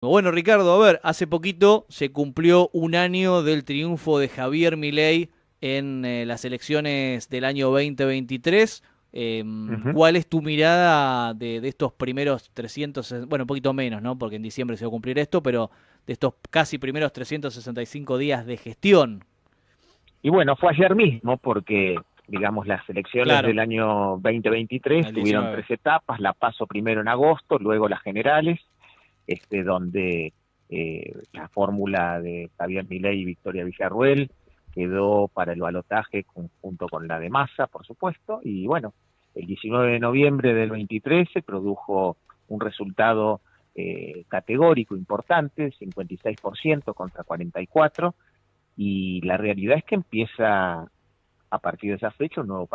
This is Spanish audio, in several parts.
Bueno, Ricardo, a ver, hace poquito se cumplió un año del triunfo de Javier Milei en las elecciones del año 2023. Ujú. ¿Cuál es tu mirada de estos primeros 300, bueno, un poquito menos, ¿no? Porque en diciembre se va a cumplir esto, pero de estos casi primeros 365 días de gestión? Y bueno, fue ayer mismo porque, digamos, las elecciones Claro, del año 2023 el tuvieron 19. tres etapas, la PASO primero en agosto, luego las generales, donde la fórmula de Javier Milei y Victoria Villarruel quedó para el balotaje junto con la de Massa, por supuesto, y bueno, el 19 de noviembre del 23 se produjo un resultado categórico importante, 56% contra 44%, y la realidad es que empieza a partir de esa fecha un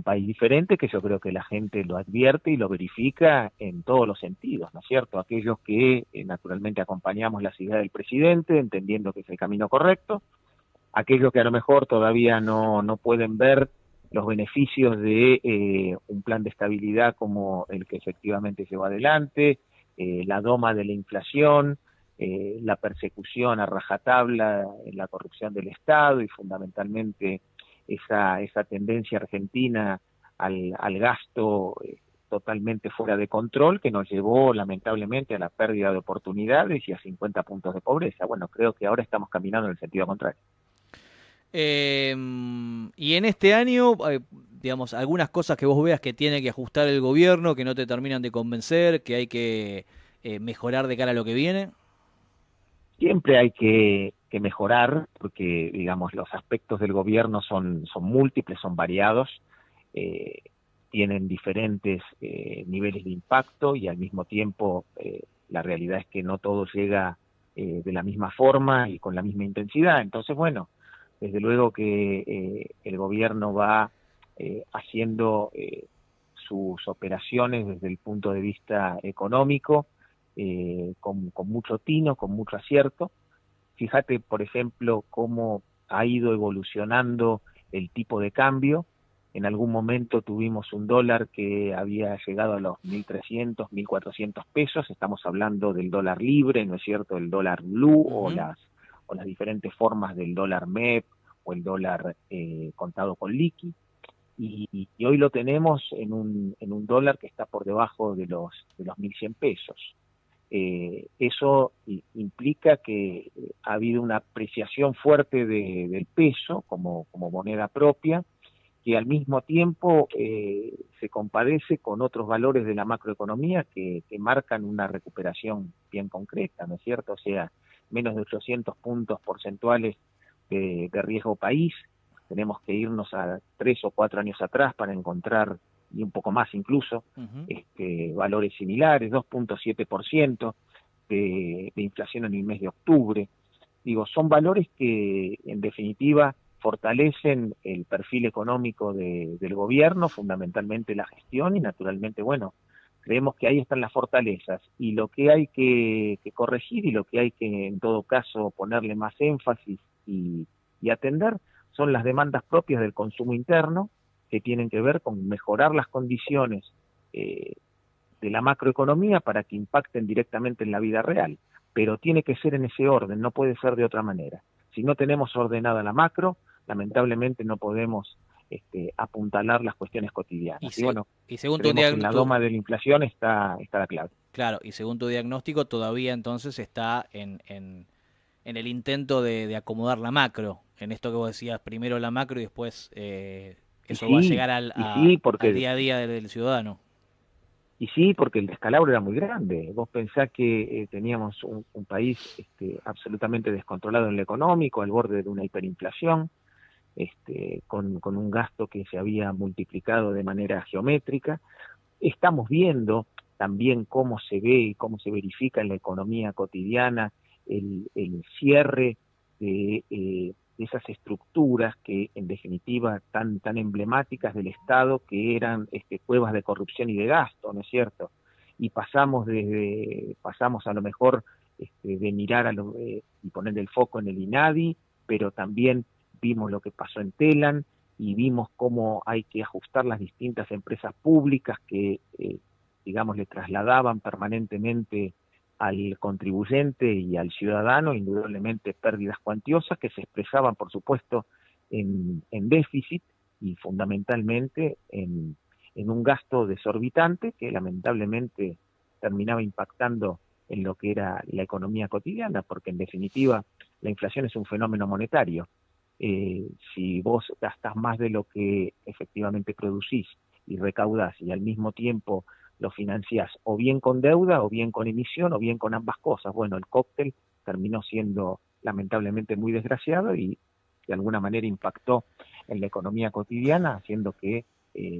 país diferente que yo creo que la gente lo advierte y lo verifica en todos los sentidos, ¿no es cierto? Aquellos que naturalmente acompañamos las ideas del presidente, entendiendo que es el camino correcto, aquellos que a lo mejor todavía no pueden ver los beneficios de un plan de estabilidad como el que efectivamente lleva adelante, la doma de la inflación, la persecución a rajatabla en la corrupción del Estado y fundamentalmente esa tendencia argentina al gasto totalmente fuera de control que nos llevó lamentablemente a la pérdida de oportunidades y a 50 puntos de pobreza. Bueno, creo que ahora estamos caminando en el sentido contrario. Y en este año, digamos, algunas cosas que vos veas que tiene que ajustar el gobierno, que no te terminan de convencer, que hay que mejorar de cara a lo que viene. Siempre hay que mejorar porque, digamos, los aspectos del gobierno son múltiples, son variados, eh, tienen diferentes niveles de impacto y al mismo tiempo la realidad es que no todo llega de la misma forma y con la misma intensidad. Entonces, bueno, desde luego que el gobierno va haciendo sus operaciones desde el punto de vista económico, con mucho tino, con mucho acierto. Fíjate, por ejemplo, cómo ha ido evolucionando el tipo de cambio. En algún momento tuvimos un dólar que había llegado a los 1.300, 1.400 pesos. Estamos hablando del dólar libre, ¿no es cierto? El dólar blue Ujú. o las diferentes formas del dólar MEP o el dólar contado con liqui. Y hoy lo tenemos en un dólar que está por debajo de los 1.100 pesos. Eso implica que ha habido una apreciación fuerte del peso como moneda propia, que al mismo tiempo se compadece con otros valores de la macroeconomía que marcan una recuperación bien concreta, ¿no es cierto? O sea, menos de 800 puntos porcentuales de riesgo país. Tenemos que irnos a 3 o 4 años atrás para encontrar, y un poco más incluso, Ujú. valores similares, 2,7% de inflación en el mes de octubre. Digo, son valores que en definitiva fortalecen el perfil económico del gobierno, fundamentalmente la gestión y naturalmente, bueno, creemos que ahí están las fortalezas y lo que hay que corregir y lo que hay que en todo caso ponerle más énfasis y atender son las demandas propias del consumo interno que tienen que ver con mejorar las condiciones eh, de la macroeconomía para que impacten directamente en la vida real, pero tiene que ser en ese orden, no puede ser de otra manera. Si no tenemos ordenada la macro, lamentablemente no podemos apuntalar las cuestiones Y, cotidianas. Y se- bueno, y según creemos que en la doma de la inflación está la clave. claro, y según tu diagnóstico, todavía entonces está en el intento de acomodar la macro. En esto que vos decías, primero la macro y después eso va a llegar Y sí, al día a día del ciudadano. porque el descalabro era muy grande. Vos pensás que teníamos un país absolutamente descontrolado en lo económico, al borde de una hiperinflación, con un gasto que se había multiplicado de manera geométrica. Estamos viendo también cómo se ve y cómo se verifica en la economía cotidiana el cierre de esas estructuras que en definitiva tan emblemáticas del Estado que eran cuevas de corrupción y de gasto, ¿no es cierto? Y pasamos a lo mejor de mirar y poner el foco en el INADI, pero también vimos lo que pasó en Telan, y vimos cómo hay que ajustar las distintas empresas públicas que, digamos, le trasladaban permanentemente al contribuyente y al ciudadano indudablemente pérdidas cuantiosas que se expresaban, por supuesto, en déficit y fundamentalmente en un gasto desorbitante que lamentablemente terminaba impactando en lo que era la economía cotidiana, porque en definitiva la inflación es un fenómeno monetario. Si vos gastás más de lo que efectivamente producís y recaudás y al mismo tiempo lo financiás o bien con deuda, o bien con emisión, o bien con ambas cosas. Bueno, el cóctel terminó siendo lamentablemente muy desgraciado y de alguna manera impactó en la economía cotidiana, haciendo que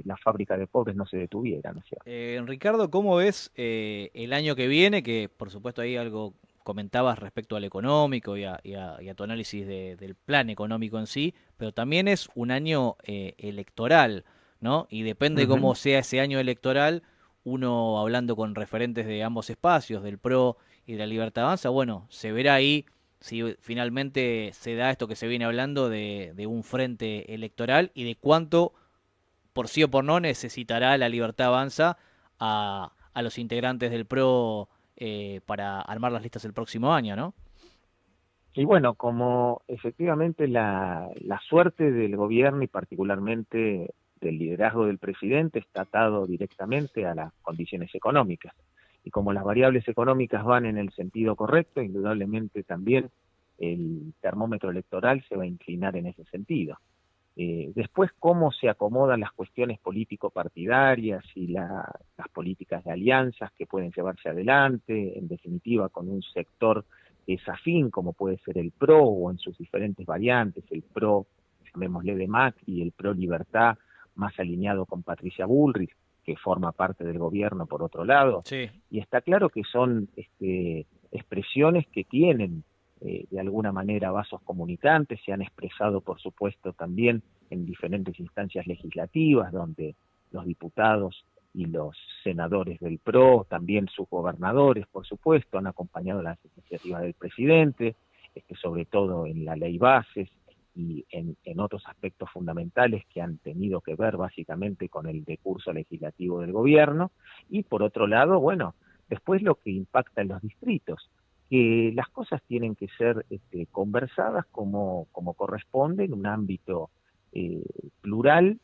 la fábrica de pobres no se detuviera, ¿no es cierto? Ricardo, ¿cómo ves el año que viene? Que por supuesto ahí algo comentabas respecto al económico y a tu análisis del plan económico en sí, pero también es un año electoral, ¿no? Y depende Ujú. cómo sea ese año electoral, uno hablando con referentes de ambos espacios, del PRO y de la Libertad Avanza, bueno, se verá ahí si finalmente se da esto que se viene hablando de un frente electoral y de cuánto por sí o por no, necesitará la Libertad Avanza a los integrantes del PRO para armar las listas el próximo año, ¿no? Y bueno, como efectivamente la suerte del gobierno y particularmente del liderazgo del presidente está atado directamente a las condiciones económicas. Y como las variables económicas van en el sentido correcto, indudablemente también el termómetro electoral se va a inclinar en ese sentido. Después, cómo se acomodan las cuestiones político-partidarias y las políticas de alianzas que pueden llevarse adelante, en definitiva, con un sector que es afín, como puede ser el PRO o en sus diferentes variantes, el PRO, llamémosle de Macri, y el PRO Libertad, más alineado con Patricia Bullrich, que forma parte del gobierno por otro lado. Sí. Y está claro que son expresiones que tienen de alguna manera vasos comunicantes, se han expresado por supuesto también en diferentes instancias legislativas, donde los diputados y los senadores del PRO, también sus gobernadores, por supuesto, han acompañado las iniciativas del presidente, sobre todo en la ley bases y en otros aspectos fundamentales que han tenido que ver básicamente con el decurso legislativo del gobierno, y por otro lado, bueno, después lo que impacta en los distritos, que las cosas tienen que ser conversadas como corresponde en un ámbito eh, plural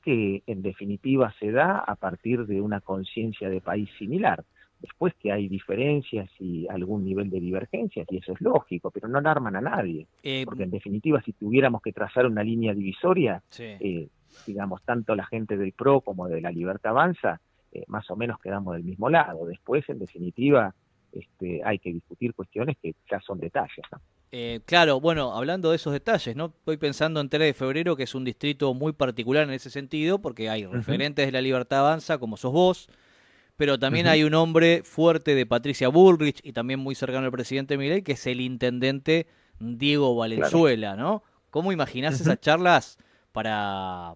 que en definitiva se da a partir de una conciencia de país similar. Después que hay diferencias y algún nivel de divergencias, y eso es lógico, pero no alarman a nadie, Eh, porque en definitiva si tuviéramos que trazar una línea divisoria, sí. digamos, tanto la gente del PRO como de la Libertad Avanza, más o menos quedamos del mismo lado. Después, en definitiva, hay que discutir cuestiones que ya son detalles, ¿no? Claro, bueno, hablando de esos detalles, ¿no? Estoy pensando en 3 de febrero, que es un distrito muy particular en ese sentido, porque hay Ujú, referentes de la Libertad Avanza, como sos vos, pero también ujú, hay un hombre fuerte de Patricia Bullrich y también muy cercano al presidente Milei, que es el intendente Diego claro. Valenzuela, ¿no? ¿Cómo imaginás Ujú. esas charlas para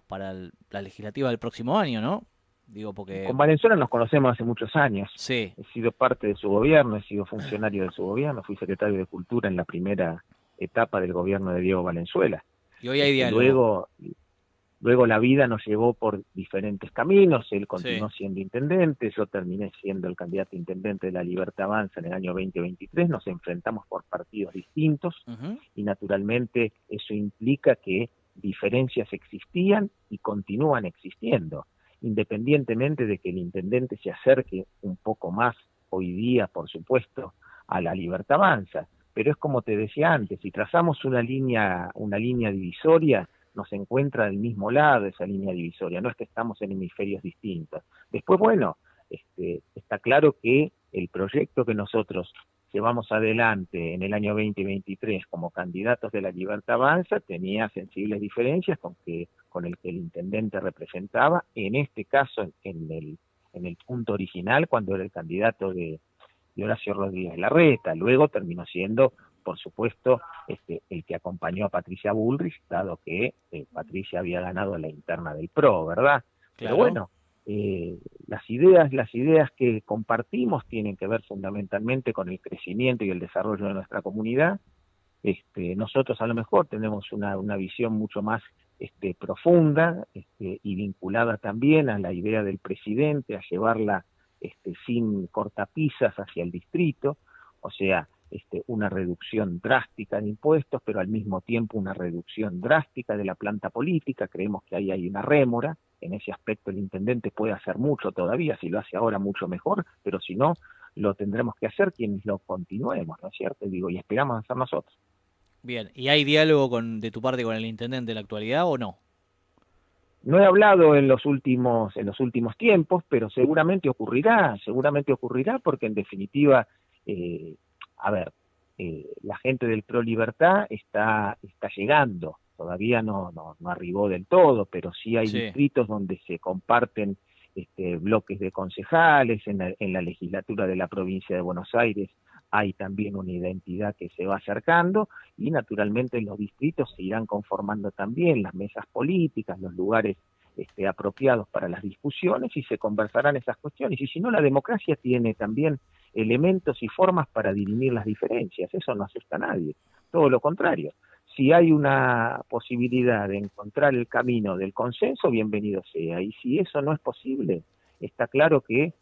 la legislativa del próximo año, ¿no? Digo, porque Con Valenzuela nos conocemos hace muchos años. sí, He sido parte de su gobierno, he sido funcionario de su gobierno, fui secretario de Cultura en la primera etapa del gobierno de Diego Valenzuela. y hoy hay diálogo. Luego la vida nos llevó por diferentes caminos, él Sí. continuó siendo intendente, yo terminé siendo el candidato a intendente de la Libertad Avanza en el año 2023, nos enfrentamos por partidos distintos Ujú. y naturalmente eso implica que diferencias existían y continúan existiendo, independientemente de que el intendente se acerque un poco más hoy día, por supuesto, a la Libertad Avanza. Pero es como te decía antes, si trazamos una línea divisoria, nos encuentra del mismo lado esa línea divisoria, no es que estamos en hemisferios distintos. Después, bueno, está claro que el proyecto que nosotros llevamos adelante en el año 2023 como candidatos de la Libertad Avanza tenía sensibles diferencias con el que el intendente representaba, en este caso en el punto original, cuando era el candidato de Horacio Rodríguez Larreta. Luego terminó siendo, por supuesto, el que acompañó a Patricia Bullrich, dado que Patricia había ganado la interna del PRO, ¿verdad? Pero Claro. bueno, las ideas que compartimos tienen que ver fundamentalmente con el crecimiento y el desarrollo de nuestra comunidad. Nosotros a lo mejor tenemos una visión mucho más profunda y vinculada también a la idea del presidente, a llevarla sin cortapisas hacia el distrito, o sea, una reducción drástica de impuestos, pero al mismo tiempo una reducción drástica de la planta política. Creemos que ahí hay una rémora. En ese aspecto el intendente puede hacer mucho todavía, si lo hace ahora mucho mejor, pero si no, lo tendremos que hacer quienes lo continuemos, ¿no es cierto? Digo, y esperamos hacer nosotros. Bien, ¿y hay diálogo de tu parte con el intendente de la actualidad o no? No he hablado en los últimos tiempos, pero seguramente ocurrirá porque en definitiva, eh, a ver, la gente del Pro Libertad está llegando, todavía no arribó del todo, pero sí hay Sí. distritos donde se comparten bloques de concejales, en la legislatura de la provincia de Buenos Aires hay también una identidad que se va acercando, y naturalmente en los distritos se irán conformando también las mesas políticas, los lugares apropiados para las discusiones, y se conversarán esas cuestiones. Y si no, la democracia tiene también elementos y formas para dirimir las diferencias, eso no asusta a nadie, todo lo contrario. Si hay una posibilidad de encontrar el camino del consenso, bienvenido sea, y si eso no es posible, está claro que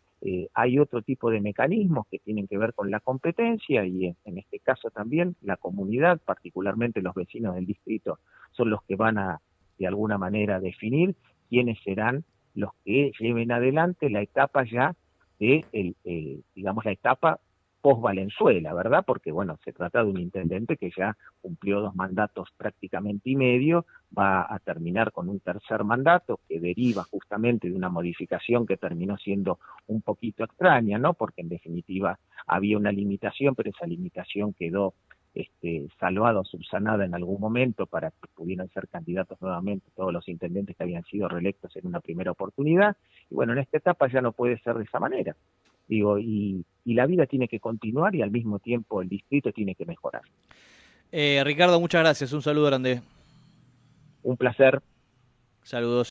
hay otro tipo de mecanismos que tienen que ver con la competencia, y en este caso también la comunidad, particularmente los vecinos del distrito, son los que van a, de alguna manera, definir quiénes serán los que lleven adelante la etapa ya de, digamos, la etapa post-Valenzuela, ¿verdad? Porque, bueno, se trata de un intendente que ya cumplió 2 mandatos prácticamente y medio, va a terminar con un tercer mandato que deriva justamente de una modificación que terminó siendo un poquito extraña, ¿no? Porque en definitiva había una limitación, pero esa limitación quedó salvada o subsanada en algún momento para que pudieran ser candidatos nuevamente todos los intendentes que habían sido reelectos en una primera oportunidad. Y bueno, en esta etapa ya no puede ser de esa manera. Digo, y la vida tiene que continuar, y al mismo tiempo el distrito tiene que mejorar. Ricardo, muchas gracias. Un saludo grande. Un placer. Saludos.